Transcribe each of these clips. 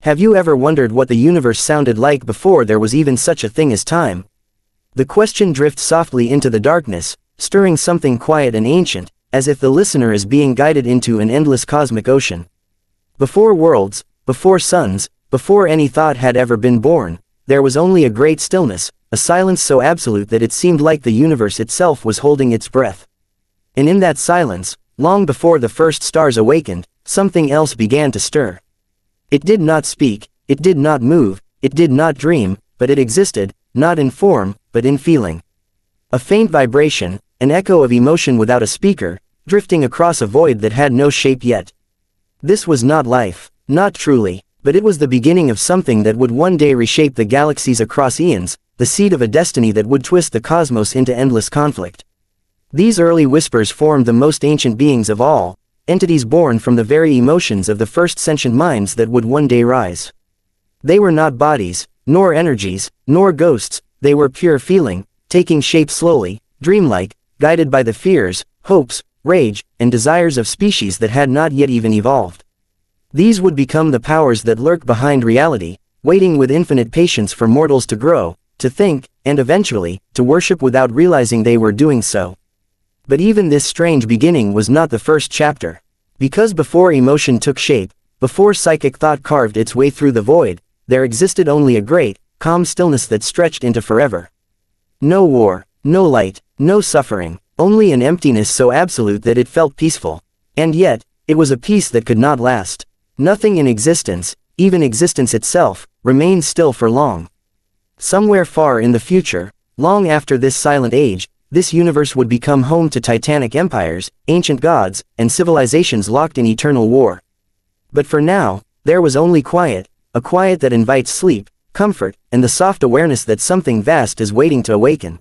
Have you ever wondered what the universe sounded like before there was even such a thing as time? The question drifts softly into the darkness, stirring something quiet and ancient, as if the listener is being guided into an endless cosmic ocean. Before worlds, before suns, before any thought had ever been born, there was only a great stillness, a silence so absolute that it seemed like the universe itself was holding its breath. And in that silence, long before the first stars awakened, something else began to stir. It did not speak, it did not move, it did not dream, but it existed, not in form, but in feeling. A faint vibration, an echo of emotion without a speaker, drifting across a void that had no shape yet. This was not life, not truly, but it was the beginning of something that would one day reshape the galaxies across eons, the seed of a destiny that would twist the cosmos into endless conflict. These early whispers formed the most ancient beings of all, entities born from the very emotions of the first sentient minds that would one day rise. They were not bodies, nor energies, nor ghosts, they were pure feeling, taking shape slowly, dreamlike, guided by the fears, hopes, rage, and desires of species that had not yet even evolved. These would become the powers that lurk behind reality, waiting with infinite patience for mortals to grow, to think, and eventually, to worship without realizing they were doing so. But even this strange beginning was not the first chapter. Because before emotion took shape, before psychic thought carved its way through the void, there existed only a great, calm stillness that stretched into forever. No war, no light, no suffering, only an emptiness so absolute that it felt peaceful. And yet, it was a peace that could not last. Nothing in existence, even existence itself, remained still for long. Somewhere far in the future, long after this silent age, this universe would become home to titanic empires, ancient gods, and civilizations locked in eternal war. But for now, there was only quiet, a quiet that invites sleep, comfort, and the soft awareness that something vast is waiting to awaken.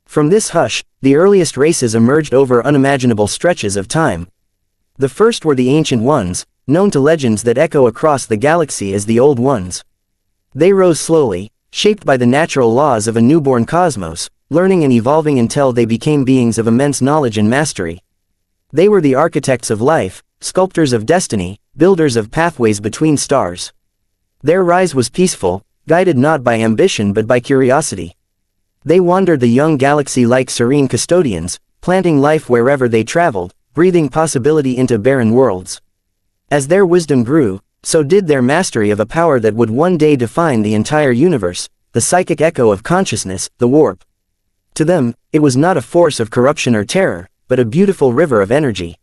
From this hush, the earliest races emerged over unimaginable stretches of time. The first were the Ancient Ones, known to legends that echo across the galaxy as the Old Ones. They rose slowly, shaped by the natural laws of a newborn cosmos, learning and evolving until they became beings of immense knowledge and mastery. They were the architects of life, sculptors of destiny, builders of pathways between stars. Their rise was peaceful, guided not by ambition but by curiosity. They wandered the young galaxy like serene custodians, planting life wherever they traveled, breathing possibility into barren worlds. As their wisdom grew, so did their mastery of a power that would one day define the entire universe, the psychic echo of consciousness, the warp. To them, it was not a force of corruption or terror, but a beautiful river of energy.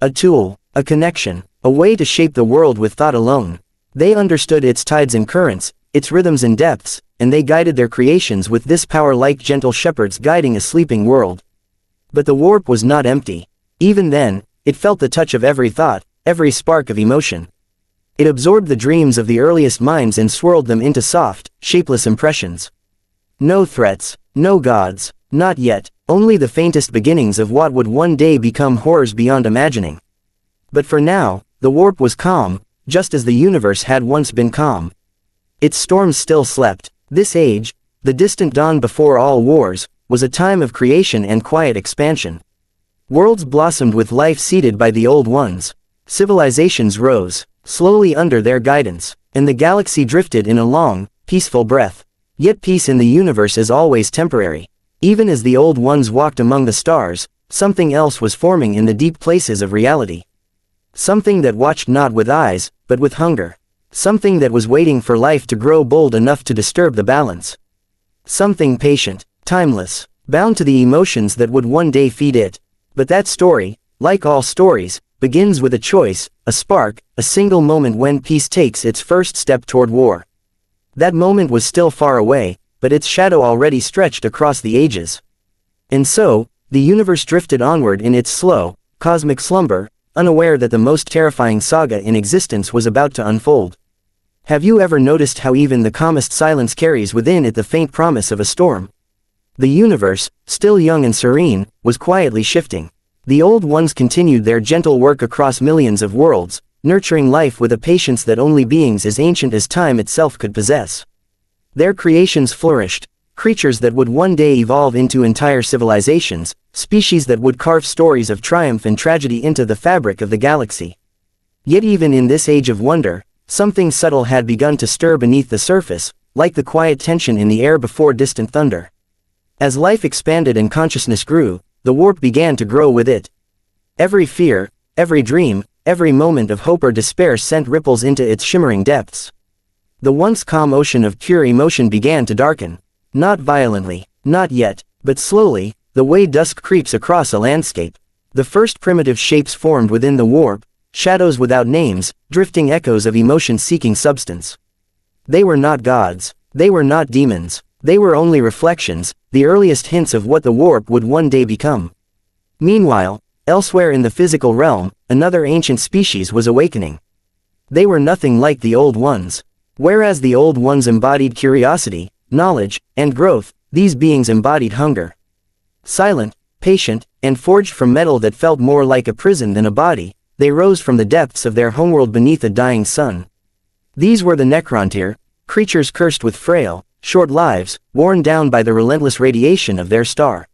A tool, a connection, a way to shape the world with thought alone. They understood its tides and currents, its rhythms and depths, and they guided their creations with this power like gentle shepherds guiding a sleeping world. But the warp was not empty. Even then, it felt the touch of every thought, every spark of emotion. It absorbed the dreams of the earliest minds and swirled them into soft, shapeless impressions. No threats, no gods, not yet, only the faintest beginnings of what would one day become horrors beyond imagining. But for now, the warp was calm, just as the universe had once been calm. Its storms still slept. This age, the distant dawn before all wars, was a time of creation and quiet expansion. Worlds blossomed with life seeded by the Old Ones. Civilizations rose, slowly under their guidance, and the galaxy drifted in a long, peaceful breath. Yet peace in the universe is always temporary. Even as the Old Ones walked among the stars, something else was forming in the deep places of reality. Something that watched not with eyes, but with hunger. Something that was waiting for life to grow bold enough to disturb the balance. Something patient, timeless, bound to the emotions that would one day feed it. But that story, like all stories, begins with a choice, a spark, a single moment when peace takes its first step toward war. That moment was still far away, but its shadow already stretched across the ages. And so, the universe drifted onward in its slow, cosmic slumber, unaware that the most terrifying saga in existence was about to unfold. Have you ever noticed how even the calmest silence carries within it the faint promise of a storm? The universe, still young and serene, was quietly shifting. The Old Ones continued their gentle work across millions of worlds, nurturing life with a patience that only beings as ancient as time itself could possess. Their creations flourished, creatures that would one day evolve into entire civilizations, species that would carve stories of triumph and tragedy into the fabric of the galaxy. Yet even in this age of wonder, something subtle had begun to stir beneath the surface, like the quiet tension in the air before distant thunder. As life expanded and consciousness grew, the warp began to grow with it. Every fear, every dream, every moment of hope or despair sent ripples into its shimmering depths. The once calm ocean of pure emotion began to darken. Not violently, not yet, but slowly, the way dusk creeps across a landscape. The first primitive shapes formed within the warp, shadows without names, drifting echoes of emotion-seeking substance. They were not gods. They were not demons. They were only reflections, the earliest hints of what the warp would one day become. Meanwhile, elsewhere in the physical realm, another ancient species was awakening. They were nothing like the old ones. Whereas the old ones embodied curiosity, knowledge, and growth, these beings embodied hunger. Silent, patient, and forged from metal that felt more like a prison than a body, they rose from the depths of their homeworld beneath a dying sun. These were the Necrontyr, creatures cursed with frail, short lives, worn down by the relentless radiation of their star.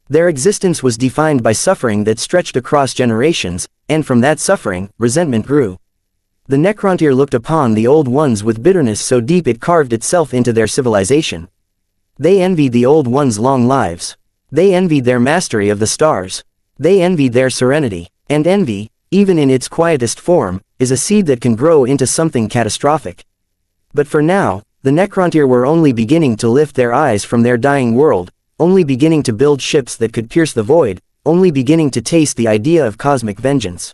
Their existence was defined by suffering that stretched across generations, and from that suffering, resentment grew. The Necrontyr looked upon the old ones with bitterness so deep it carved itself into their civilization. They envied the old ones' long lives. They envied their mastery of the stars. They envied their serenity. And envy, even in its quietest form, is a seed that can grow into something catastrophic. But for now, the Necrontyr were only beginning to lift their eyes from their dying world, only beginning to build ships that could pierce the void, only beginning to taste the idea of cosmic vengeance.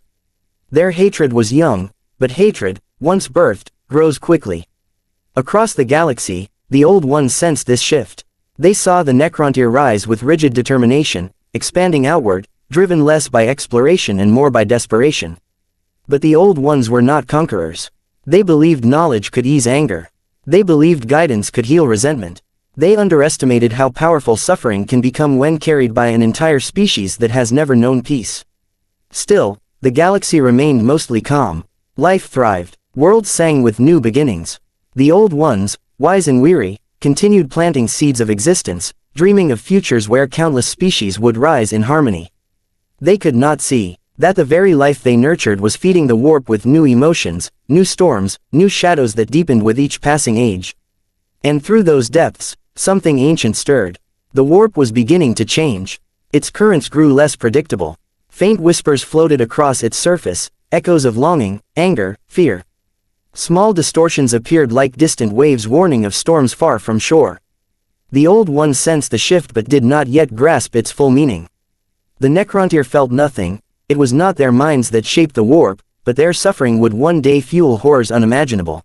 Their hatred was young, but hatred, once birthed, grows quickly. Across the galaxy, the old ones sensed this shift. They saw the Necrontyr rise with rigid determination, expanding outward, driven less by exploration and more by desperation. But the old ones were not conquerors. They believed knowledge could ease anger. They believed guidance could heal resentment. They underestimated how powerful suffering can become when carried by an entire species that has never known peace. Still, the galaxy remained mostly calm. Life thrived. Worlds sang with new beginnings. The old ones, wise and weary, continued planting seeds of existence, dreaming of futures where countless species would rise in harmony. They could not see that the very life they nurtured was feeding the warp with new emotions, new storms, new shadows that deepened with each passing age. And through those depths, something ancient stirred. The warp was beginning to change. Its currents grew less predictable. Faint whispers floated across its surface, echoes of longing, anger, fear. Small distortions appeared like distant waves warning of storms far from shore. The old ones sensed the shift but did not yet grasp its full meaning. The Necrontyr felt nothing. It was not their minds that shaped the warp, but their suffering would one day fuel horrors unimaginable.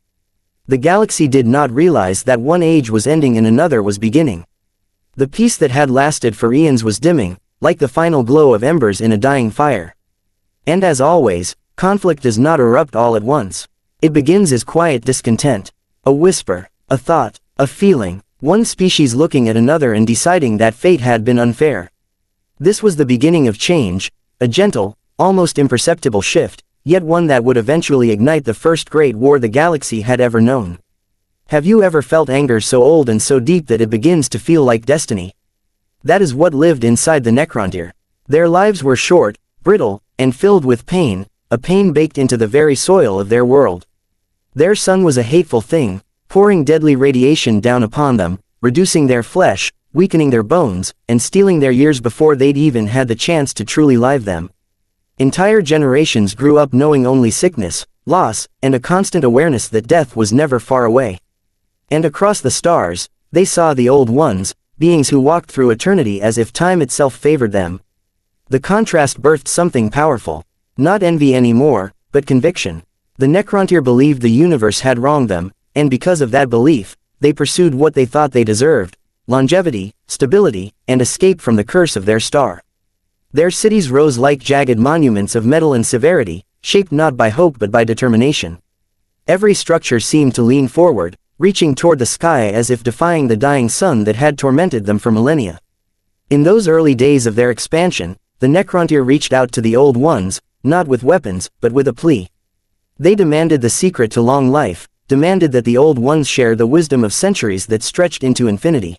The galaxy did not realize that one age was ending and another was beginning. The peace that had lasted for eons was dimming, like the final glow of embers in a dying fire. And as always, conflict does not erupt all at once. It begins as quiet discontent. A whisper, a thought, a feeling, one species looking at another and deciding that fate had been unfair. This was the beginning of change, a gentle, almost imperceptible shift, yet one that would eventually ignite the first great war the galaxy had ever known. Have you ever felt anger so old and so deep that it begins to feel like destiny? That is what lived inside the Necrontyr. Their lives were short, brittle, and filled with pain, a pain baked into the very soil of their world. Their sun was a hateful thing, pouring deadly radiation down upon them, reducing their flesh, weakening their bones, and stealing their years before they'd even had the chance to truly live them. Entire generations grew up knowing only sickness, loss, and a constant awareness that death was never far away. And across the stars, they saw the old ones, beings who walked through eternity as if time itself favored them. The contrast birthed something powerful. Not envy anymore, but conviction. The Necrontyr believed the universe had wronged them, and because of that belief, they pursued what they thought they deserved: longevity, stability, and escape from the curse of their star. Their cities rose like jagged monuments of metal and severity, shaped not by hope but by determination. Every structure seemed to lean forward, reaching toward the sky as if defying the dying sun that had tormented them for millennia. In those early days of their expansion, the Necrontyr reached out to the old ones, not with weapons, but with a plea. They demanded the secret to long life, demanded that the old ones share the wisdom of centuries that stretched into infinity.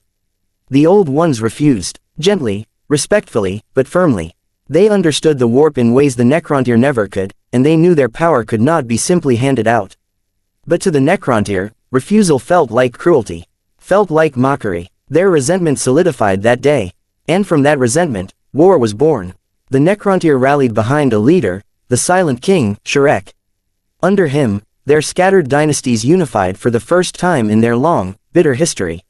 The old ones refused, gently, respectfully, but firmly. They understood the warp in ways the Necrontyr never could, and they knew their power could not be simply handed out. But to the Necrontyr, refusal felt like cruelty. Felt like mockery. Their resentment solidified that day. And from that resentment, war was born. The Necrontyr rallied behind a leader, the Silent King, Shrek. Under him, their scattered dynasties unified for the first time in their long, bitter history.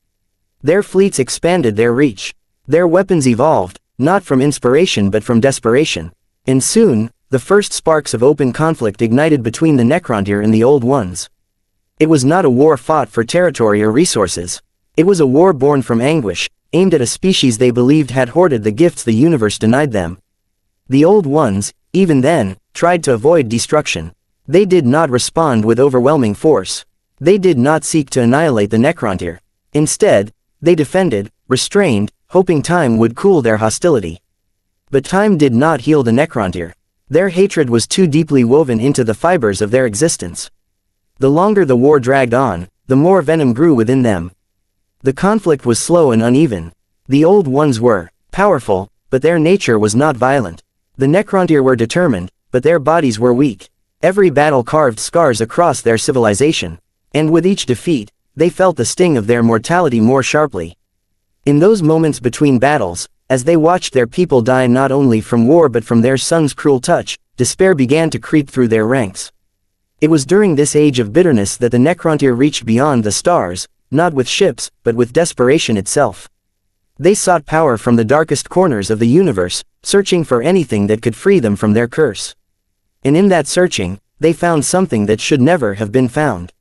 Their fleets expanded their reach. Their weapons evolved, not from inspiration but from desperation. And soon, the first sparks of open conflict ignited between the Necrontyr and the Old Ones. It was not a war fought for territory or resources. It was a war born from anguish, aimed at a species they believed had hoarded the gifts the universe denied them. The Old Ones, even then, tried to avoid destruction. They did not respond with overwhelming force. They did not seek to annihilate the Necrontyr. Instead, they defended, restrained, hoping time would cool their hostility. But time did not heal the Necrontyr. Their hatred was too deeply woven into the fibers of their existence. The longer the war dragged on, the more venom grew within them. The conflict was slow and uneven. The Old Ones were powerful, but their nature was not violent. The Necrontyr were determined, but their bodies were weak. Every battle carved scars across their civilization. And with each defeat, they felt the sting of their mortality more sharply. In those moments between battles, as they watched their people die not only from war but from their son's cruel touch, despair began to creep through their ranks. It was during this age of bitterness that the Necrontyr reached beyond the stars, not with ships, but with desperation itself. They sought power from the darkest corners of the universe, searching for anything that could free them from their curse. And in that searching, they found something that should never have been found.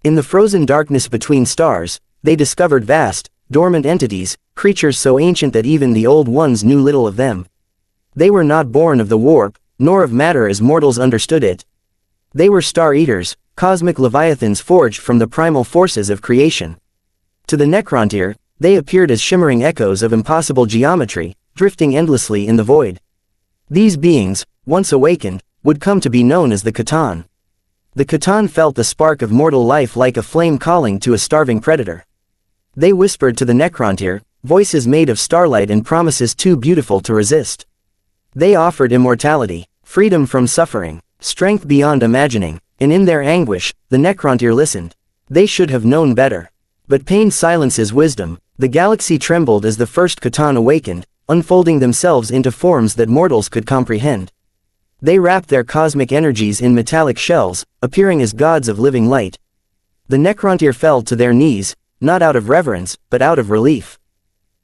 In the frozen darkness between stars, they discovered vast, dormant entities, creatures so ancient that even the Old Ones knew little of them. They were not born of the warp, nor of matter as mortals understood it. They were star-eaters, cosmic leviathans forged from the primal forces of creation. To the Necrontyr, they appeared as shimmering echoes of impossible geometry, drifting endlessly in the void. These beings, once awakened, would come to be known as the C'tan. The C'tan felt the spark of mortal life like a flame calling to a starving predator. They whispered to the Necrontyr, voices made of starlight and promises too beautiful to resist. They offered immortality, freedom from suffering, strength beyond imagining, and in their anguish, the Necrontyr listened. They should have known better. But pain silences wisdom. The galaxy trembled as the first C'tan awakened, unfolding themselves into forms that mortals could comprehend. They wrapped their cosmic energies in metallic shells, appearing as gods of living light. The Necrontyr fell to their knees, not out of reverence, but out of relief.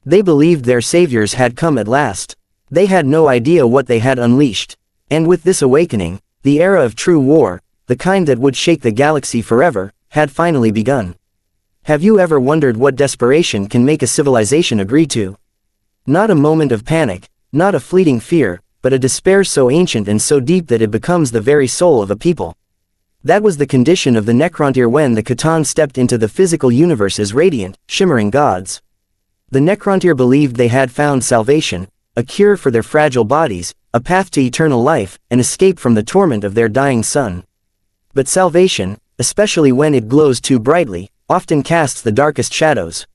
They believed their saviors had come at last. They had no idea what they had unleashed. And with this awakening, the era of true war, the kind that would shake the galaxy forever, had finally begun. Have you ever wondered what desperation can make a civilization agree to? Not a moment of panic, not a fleeting fear, but a despair so ancient and so deep that it becomes the very soul of a people. That was the condition of the Necrontyr when the C'tan stepped into the physical universe as radiant, shimmering gods. The Necrontyr believed they had found salvation, a cure for their fragile bodies, a path to eternal life, an escape from the torment of their dying sun. But salvation, especially when it glows too brightly, often casts the darkest shadows.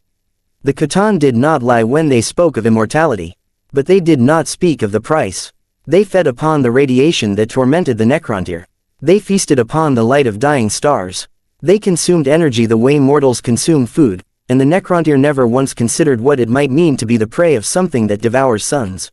The C'tan did not lie when they spoke of immortality. But they did not speak of the price. They fed upon the radiation that tormented the Necrontyr. They feasted upon the light of dying stars. They consumed energy the way mortals consume food, and the Necrontyr never once considered what it might mean to be the prey of something that devours suns.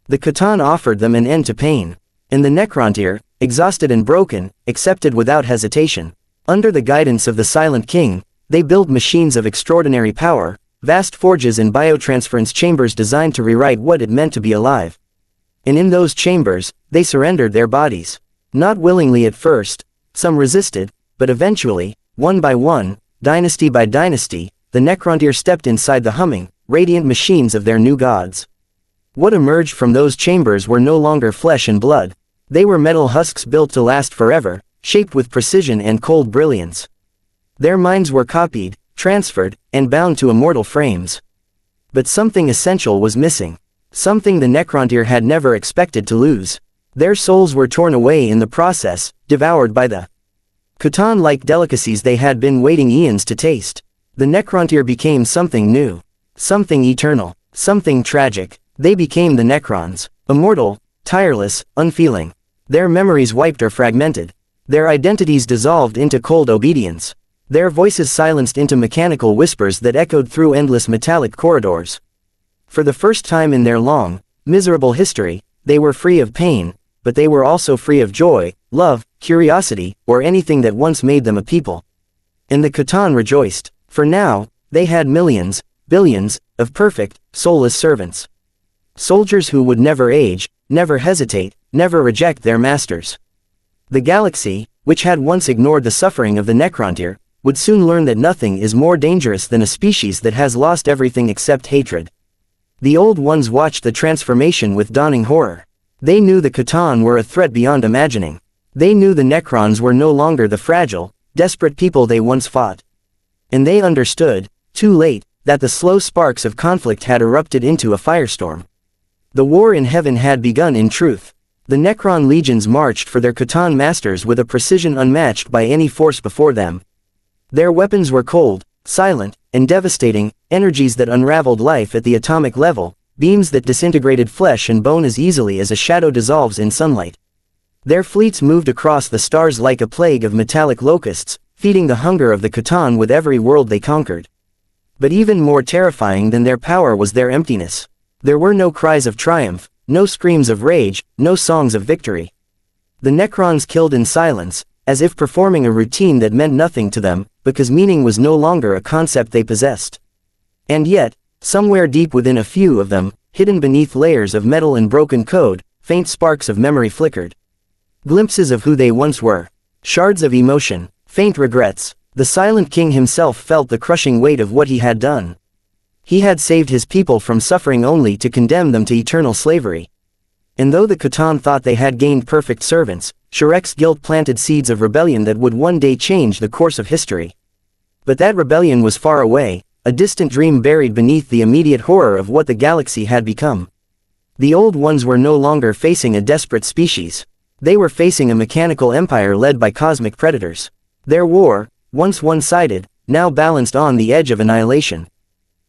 The C'tan offered them an end to pain. And the Necrontyr, exhausted and broken, accepted without hesitation. Under the guidance of the Silent King, they built machines of extraordinary power, vast forges and biotransference chambers designed to rewrite what it meant to be alive. And in those chambers, they surrendered their bodies. Not willingly at first, some resisted, but eventually, one by one, dynasty by dynasty, the Necrontyr stepped inside the humming, radiant machines of their new gods. What emerged from those chambers were no longer flesh and blood. They were metal husks built to last forever, shaped with precision and cold brilliance. Their minds were copied, transferred, and bound to immortal frames. But something essential was missing. Something the Necrontyr had never expected to lose. Their souls were torn away in the process, devoured by the C'tan like delicacies they had been waiting eons to taste. The Necrontyr became something new. Something eternal. Something tragic. They became the Necrons. Immortal, tireless, unfeeling. Their memories wiped or fragmented. Their identities dissolved into cold obedience. Their voices silenced into mechanical whispers that echoed through endless metallic corridors. For the first time in their long, miserable history, they were free of pain, but they were also free of joy, love, curiosity, or anything that once made them a people. And the C'tan rejoiced, for now, they had millions, billions, of perfect, soulless servants. Soldiers who would never age, never hesitate, never reject their masters. The galaxy, which had once ignored the suffering of the Necrontyr, would soon learn that nothing is more dangerous than a species that has lost everything except hatred. The Old Ones watched the transformation with dawning horror. They knew the C'tan were a threat beyond imagining. They knew the Necrons were no longer the fragile, desperate people they once fought. And they understood, too late, that the slow sparks of conflict had erupted into a firestorm. The war in heaven had begun in truth. The Necron legions marched for their C'tan masters with a precision unmatched by any force before them. Their weapons were cold, silent, and devastating, energies that unraveled life at the atomic level, beams that disintegrated flesh and bone as easily as a shadow dissolves in sunlight. Their fleets moved across the stars like a plague of metallic locusts, feeding the hunger of the C'tan with every world they conquered. But even more terrifying than their power was their emptiness. There were no cries of triumph, no screams of rage, no songs of victory. The Necrons killed in silence, as if performing a routine that meant nothing to them, because meaning was no longer a concept they possessed. And yet, somewhere deep within a few of them, hidden beneath layers of metal and broken code, faint sparks of memory flickered. Glimpses of who they once were. Shards of emotion, faint regrets. The Silent King himself felt the crushing weight of what he had done. He had saved his people from suffering only to condemn them to eternal slavery. And though the C'tan thought they had gained perfect servants, Shrek's guilt planted seeds of rebellion that would one day change the course of history. But that rebellion was far away, a distant dream buried beneath the immediate horror of what the galaxy had become. The Old Ones were no longer facing a desperate species. They were facing a mechanical empire led by cosmic predators. Their war, once one-sided, now balanced on the edge of annihilation.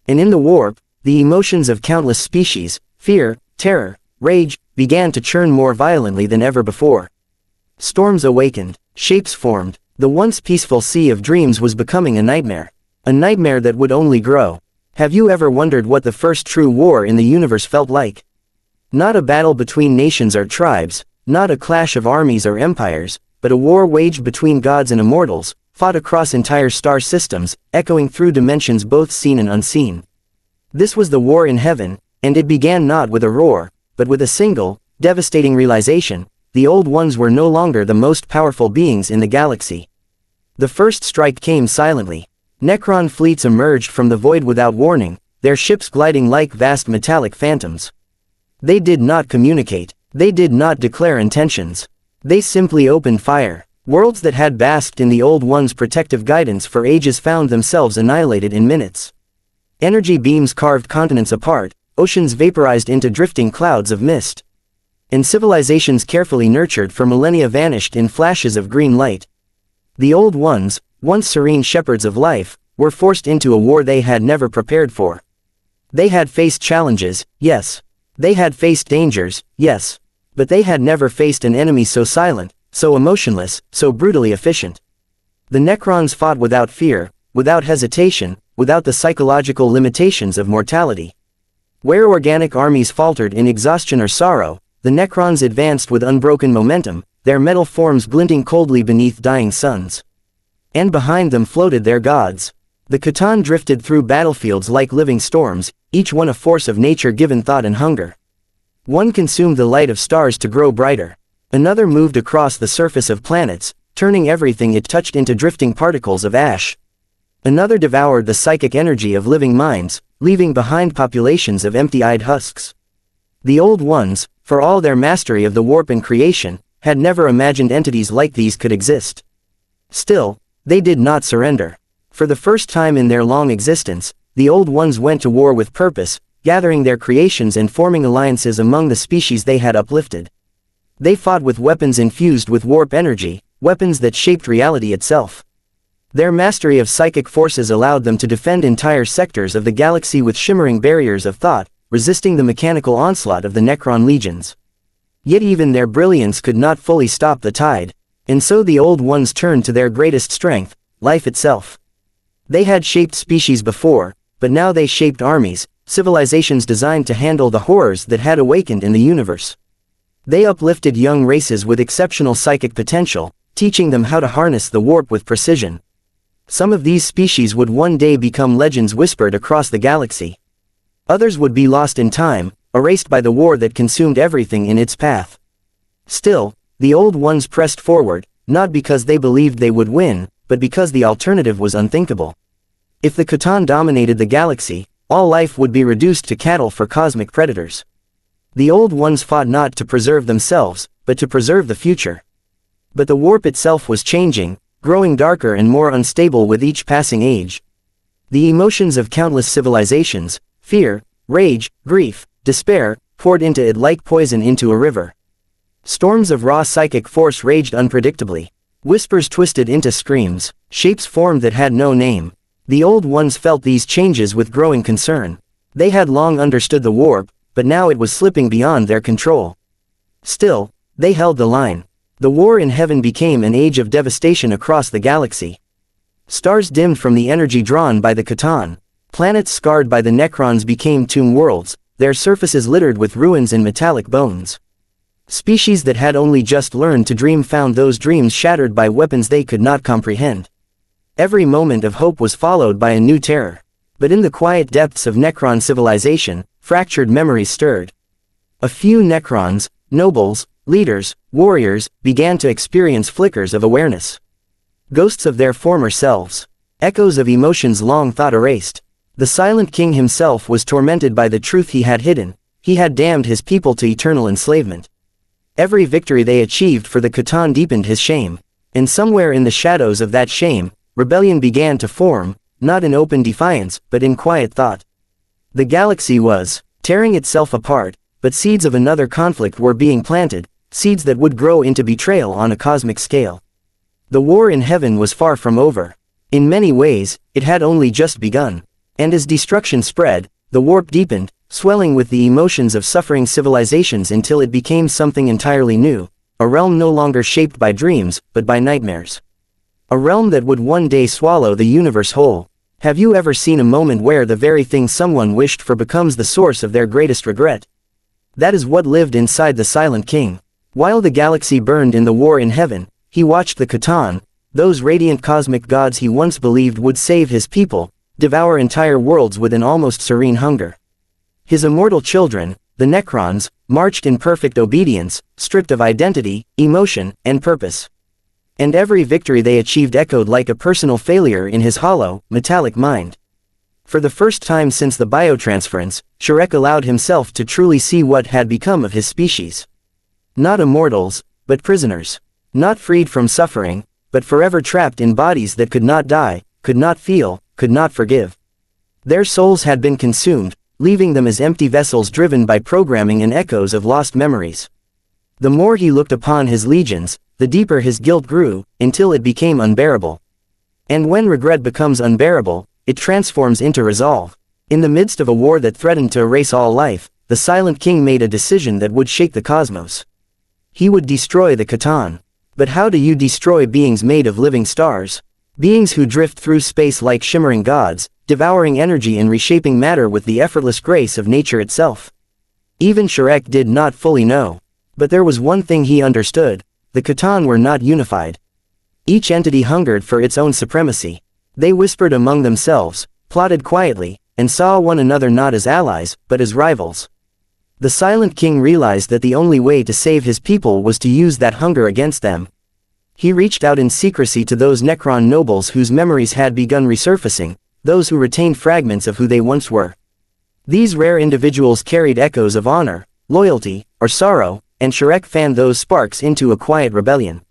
And in the warp, the emotions of countless species, fear, terror, rage, began to churn more violently than ever before. Storms awakened, shapes formed, the once peaceful sea of dreams was becoming a nightmare. A nightmare that would only grow. Have you ever wondered what the first true war in the universe felt like? Not a battle between nations or tribes, not a clash of armies or empires, but a war waged between gods and immortals, fought across entire star systems, echoing through dimensions both seen and unseen. This was the war in heaven, and it began not with a roar, but with a single, devastating realization: the Old Ones were no longer the most powerful beings in the galaxy. The first strike came silently. Necron fleets emerged from the void without warning, their ships gliding like vast metallic phantoms. They did not communicate. They did not declare intentions. They simply opened fire. Worlds that had basked in the Old Ones' protective guidance for ages found themselves annihilated in minutes. Energy beams carved continents apart, oceans vaporized into drifting clouds of mist. And civilizations carefully nurtured for millennia vanished in flashes of green light. The Old Ones, once serene shepherds of life, were forced into a war they had never prepared for. They had faced challenges, yes. They had faced dangers, yes. But they had never faced an enemy so silent, so emotionless, so brutally efficient. The Necrons fought without fear, without hesitation, without the psychological limitations of mortality. Where organic armies faltered in exhaustion or sorrow, the Necrons advanced with unbroken momentum, their metal forms glinting coldly beneath dying suns. And behind them floated their gods. The C'tan drifted through battlefields like living storms, each one a force of nature given thought and hunger. One consumed the light of stars to grow brighter. Another moved across the surface of planets, turning everything it touched into drifting particles of ash. Another devoured the psychic energy of living minds, leaving behind populations of empty-eyed husks. The Old Ones, for all their mastery of the warp and creation, had never imagined entities like these could exist. Still, they did not surrender. For the first time in their long existence, the Old Ones went to war with purpose, gathering their creations and forming alliances among the species they had uplifted. They fought with weapons infused with warp energy, weapons that shaped reality itself. Their mastery of psychic forces allowed them to defend entire sectors of the galaxy with shimmering barriers of thought, resisting the mechanical onslaught of the Necron legions. Yet even their brilliance could not fully stop the tide. And so the Old Ones turned to their greatest strength, life itself. They had shaped species before, but now they shaped armies, civilizations designed to handle the horrors that had awakened in the universe. They uplifted young races with exceptional psychic potential, teaching them how to harness the warp with precision. Some of these species would one day become legends whispered across the galaxy. Others would be lost in time, erased by the war that consumed everything in its path. Still, the Old Ones pressed forward, not because they believed they would win, but because the alternative was unthinkable. If the C'tan dominated the galaxy, all life would be reduced to cattle for cosmic predators. The Old Ones fought not to preserve themselves, but to preserve the future. But the warp itself was changing, growing darker and more unstable with each passing age. The emotions of countless civilizations, fear, rage, grief, despair, poured into it like poison into a river. Storms of raw psychic force raged unpredictably. Whispers twisted into screams, shapes formed that had no name. The Old Ones felt these changes with growing concern. They had long understood the warp, but now it was slipping beyond their control. Still, they held the line. The war in heaven became an age of devastation across the galaxy. Stars dimmed from the energy drawn by the C'tan. Planets scarred by the Necrons became tomb worlds, their surfaces littered with ruins and metallic bones. Species that had only just learned to dream found those dreams shattered by weapons they could not comprehend. Every moment of hope was followed by a new terror. But in the quiet depths of Necron civilization, fractured memories stirred. A few Necrons, nobles, leaders, warriors, began to experience flickers of awareness. Ghosts of their former selves. Echoes of emotions long thought erased. The Silent King himself was tormented by the truth he had hidden. He had damned his people to eternal enslavement. Every victory they achieved for the C'tan deepened his shame. And somewhere in the shadows of that shame, rebellion began to form, not in open defiance, but in quiet thought. The galaxy was tearing itself apart, but seeds of another conflict were being planted, seeds that would grow into betrayal on a cosmic scale. The war in heaven was far from over. In many ways, it had only just begun. And as destruction spread, the warp deepened, swelling with the emotions of suffering civilizations until it became something entirely new, a realm no longer shaped by dreams, but by nightmares. A realm that would one day swallow the universe whole. Have you ever seen a moment where the very thing someone wished for becomes the source of their greatest regret? That is what lived inside the Silent King. While the galaxy burned in the war in heaven, he watched the C'tan, those radiant cosmic gods he once believed would save his people, devour entire worlds with an almost serene hunger. His immortal children, the Necrons, marched in perfect obedience, stripped of identity, emotion, and purpose. And every victory they achieved echoed like a personal failure in his hollow, metallic mind. For the first time since the biotransference, Shrek allowed himself to truly see what had become of his species. Not immortals, but prisoners. Not freed from suffering, but forever trapped in bodies that could not die, could not feel, could not forgive. Their souls had been consumed, leaving them as empty vessels driven by programming and echoes of lost memories. The more he looked upon his legions, the deeper his guilt grew, until it became unbearable. And when regret becomes unbearable, it transforms into resolve. In the midst of a war that threatened to erase all life, the Silent King made a decision that would shake the cosmos. He would destroy the C'tan. But how do you destroy beings made of living stars? Beings who drift through space like shimmering gods, devouring energy and reshaping matter with the effortless grace of nature itself. Even Shrek did not fully know. But there was one thing he understood. The C'tan were not unified. Each entity hungered for its own supremacy. They whispered among themselves, plotted quietly, and saw one another not as allies, but as rivals. The Silent King realized that the only way to save his people was to use that hunger against them. He reached out in secrecy to those Necron nobles whose memories had begun resurfacing, those who retained fragments of who they once were. These rare individuals carried echoes of honor, loyalty, or sorrow, and Shrek fanned those sparks into a quiet rebellion.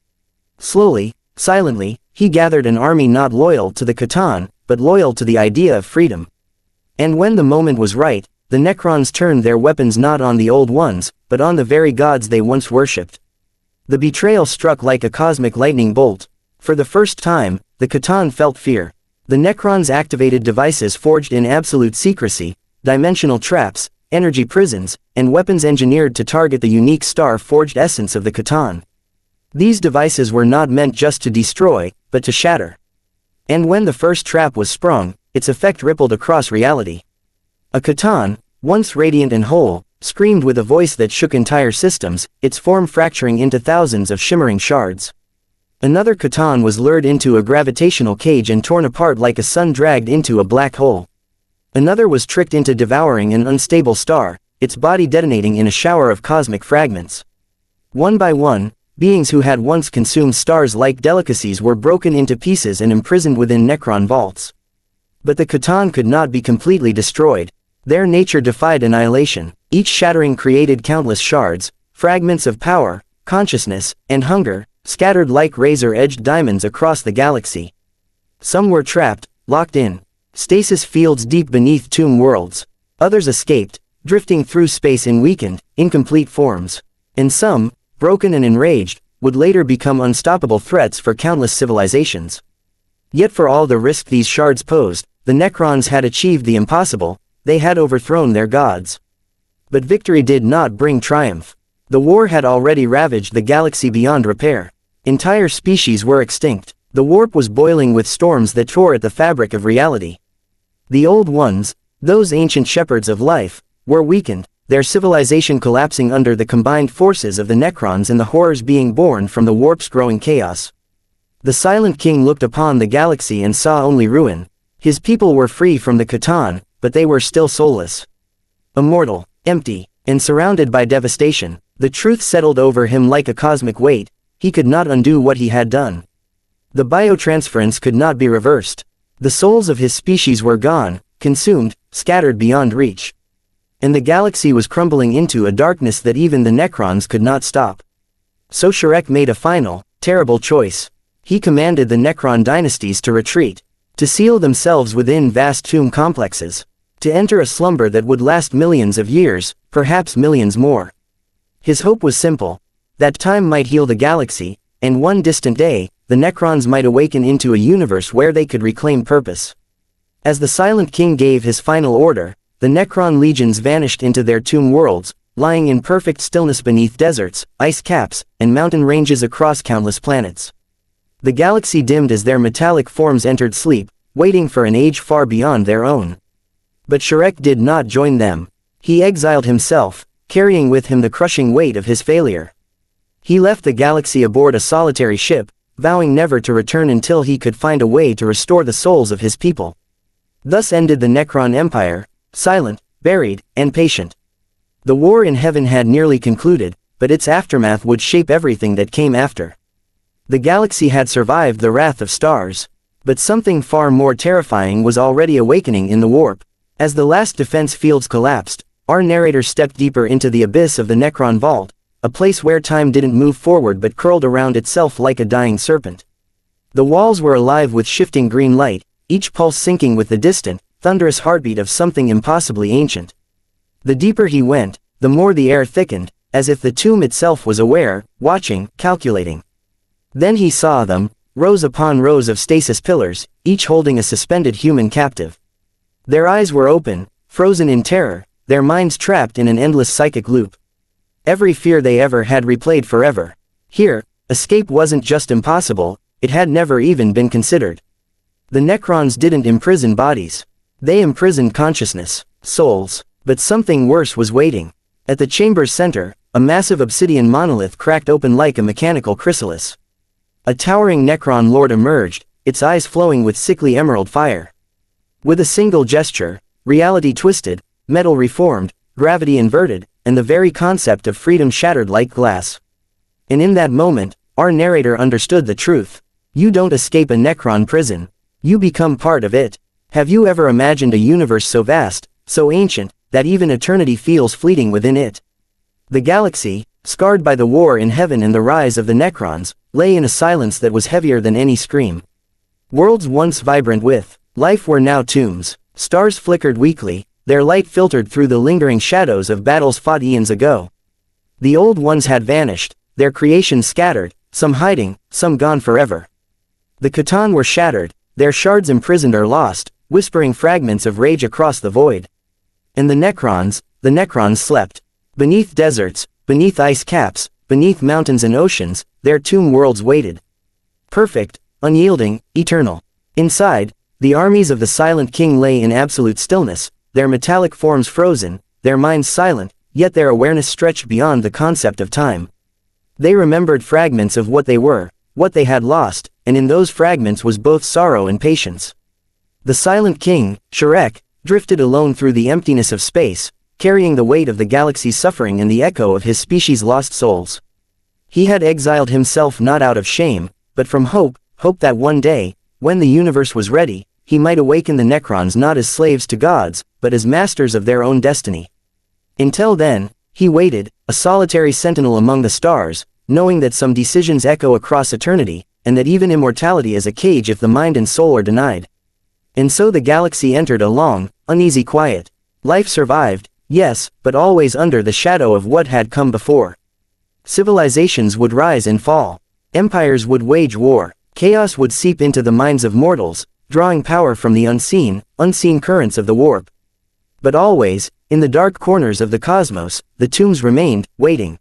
Slowly, silently, he gathered an army not loyal to the C'tan, but loyal to the idea of freedom. And when the moment was right, the Necrons turned their weapons not on the Old Ones, but on the very gods they once worshipped. The betrayal struck like a cosmic lightning bolt. For the first time, the C'tan felt fear. The Necrons activated devices forged in absolute secrecy, dimensional traps, energy prisons, and weapons engineered to target the unique star-forged essence of the C'tan. These devices were not meant just to destroy, but to shatter. And when the first trap was sprung, its effect rippled across reality. A Catan, once radiant and whole, screamed with a voice that shook entire systems, its form fracturing into thousands of shimmering shards. Another Catan was lured into a gravitational cage and torn apart like a sun dragged into a black hole. Another was tricked into devouring an unstable star, its body detonating in a shower of cosmic fragments. One by one, beings who had once consumed stars like delicacies were broken into pieces and imprisoned within Necron vaults. But the Catan could not be completely destroyed. Their nature defied annihilation. Each shattering created countless shards, fragments of power, consciousness, and hunger, scattered like razor-edged diamonds across the galaxy. Some were trapped, locked in stasis fields deep beneath tomb worlds. Others escaped, drifting through space in weakened, incomplete forms. And some, broken and enraged, would later become unstoppable threats for countless civilizations. Yet for all the risk these shards posed, the Necrons had achieved the impossible. They had overthrown their gods. But victory did not bring triumph. The war had already ravaged the galaxy beyond repair. Entire species were extinct. The warp was boiling with storms that tore at the fabric of reality. The Old Ones, those ancient shepherds of life, were weakened, their civilization collapsing under the combined forces of the Necrons and the horrors being born from the warp's growing chaos. The Silent King looked upon the galaxy and saw only ruin. His people were free from the Catan, but they were still soulless. Immortal, empty, and surrounded by devastation, the truth settled over him like a cosmic weight. He could not undo what he had done. The biotransference could not be reversed. The souls of his species were gone, consumed, scattered beyond reach. And the galaxy was crumbling into a darkness that even the Necrons could not stop. So Shrek made a final, terrible choice. He commanded the Necron dynasties to retreat, to seal themselves within vast tomb complexes, to enter a slumber that would last millions of years, perhaps millions more. His hope was simple, that time might heal the galaxy, and one distant day, the Necrons might awaken into a universe where they could reclaim purpose. As the Silent King gave his final order, the Necron legions vanished into their tomb worlds, lying in perfect stillness beneath deserts, ice caps, and mountain ranges across countless planets. The galaxy dimmed as their metallic forms entered sleep, waiting for an age far beyond their own. But Shrek did not join them. He exiled himself, carrying with him the crushing weight of his failure. He left the galaxy aboard a solitary ship, vowing never to return until he could find a way to restore the souls of his people. Thus ended the Necron Empire, silent, buried, and patient. The war in heaven had nearly concluded, but its aftermath would shape everything that came after. The galaxy had survived the wrath of stars, but something far more terrifying was already awakening in the warp. As the last defense fields collapsed, our narrator stepped deeper into the abyss of the Necron Vault, a place where time didn't move forward but curled around itself like a dying serpent. The walls were alive with shifting green light, each pulse syncing with the distant, thunderous heartbeat of something impossibly ancient. The deeper he went, the more the air thickened, as if the tomb itself was aware, watching, calculating. Then he saw them, rows upon rows of stasis pillars, each holding a suspended human captive. Their eyes were open, frozen in terror, their minds trapped in an endless psychic loop. Every fear they ever had replayed forever. Here, escape wasn't just impossible, it had never even been considered. The Necrons didn't imprison bodies. They imprisoned consciousness, souls. But something worse was waiting. At the chamber's center, a massive obsidian monolith cracked open like a mechanical chrysalis. A towering Necron lord emerged, its eyes flowing with sickly emerald fire. With a single gesture, reality twisted, metal reformed, gravity inverted, and the very concept of freedom shattered like glass. And in that moment, our narrator understood the truth. You don't escape a Necron prison. You become part of it. Have you ever imagined a universe so vast, so ancient, that even eternity feels fleeting within it? The galaxy, scarred by the war in heaven and the rise of the Necrons, lay in a silence that was heavier than any scream. Worlds once vibrant with life were now tombs. Stars flickered weakly, their light filtered through the lingering shadows of battles fought eons ago. The Old Ones had vanished, their creations scattered, some hiding, some gone forever. The Catan were shattered, their shards imprisoned or lost, whispering fragments of rage across the void. And the Necrons slept. Beneath deserts, beneath ice caps, beneath mountains and oceans, their tomb worlds waited. Perfect, unyielding, eternal. Inside, the armies of the Silent King lay in absolute stillness, their metallic forms frozen, their minds silent, yet their awareness stretched beyond the concept of time. They remembered fragments of what they were, what they had lost, and in those fragments was both sorrow and patience. The Silent King, Shrek, drifted alone through the emptiness of space, carrying the weight of the galaxy's suffering and the echo of his species' lost souls. He had exiled himself not out of shame, but from hope that one day, when the universe was ready, he might awaken the Necrons not as slaves to gods, but as masters of their own destiny. Until then, he waited, a solitary sentinel among the stars, knowing that some decisions echo across eternity, and that even immortality is a cage if the mind and soul are denied. And so the galaxy entered a long, uneasy quiet. Life survived, yes, but always under the shadow of what had come before. Civilizations would rise and fall. Empires would wage war. Chaos would seep into the minds of mortals, drawing power from the unseen currents of the warp. But always, in the dark corners of the cosmos, the tombs remained, waiting.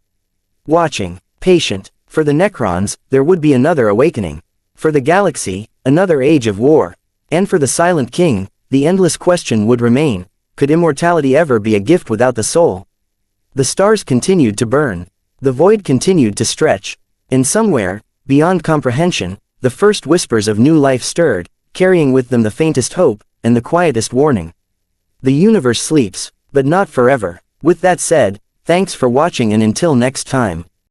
Watching, patient. For the Necrons, there would be another awakening. For the galaxy, another age of war. And for the Silent King, the endless question would remain, could immortality ever be a gift without the soul? The stars continued to burn. The void continued to stretch. And somewhere, beyond comprehension, the first whispers of new life stirred, carrying with them the faintest hope, and the quietest warning. The universe sleeps, but not forever. With that said, thanks for watching and until next time.